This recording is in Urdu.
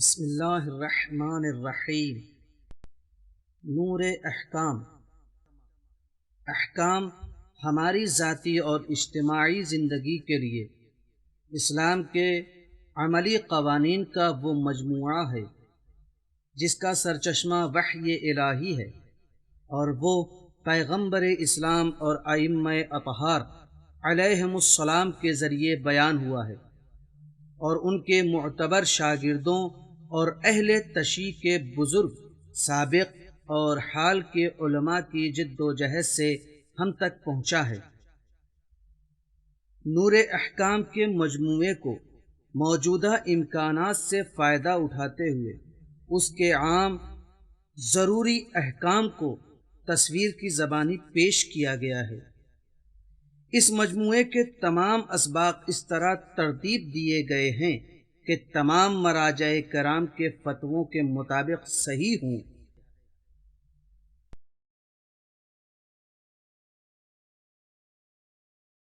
بسم اللہ الرحمن الرحیم۔ نور احکام۔ احکام ہماری ذاتی اور اجتماعی زندگی کے لیے اسلام کے عملی قوانین کا وہ مجموعہ ہے جس کا سرچشمہ وحی الہی ہے، اور وہ پیغمبر اسلام اور ائمہ اطہار علیہم السلام کے ذریعے بیان ہوا ہے، اور ان کے معتبر شاگردوں اور اہل تشیع کے بزرگ سابق اور حال کے علماء کی جد و جہد سے ہم تک پہنچا ہے۔ نور احکام کے مجموعے کو موجودہ امکانات سے فائدہ اٹھاتے ہوئے اس کے عام ضروری احکام کو تصویر کی زبانی پیش کیا گیا ہے۔ اس مجموعے کے تمام اسباق اس طرح ترتیب دیے گئے ہیں کہ تمام مراجع کرام کے فتووں کے مطابق صحیح ہوں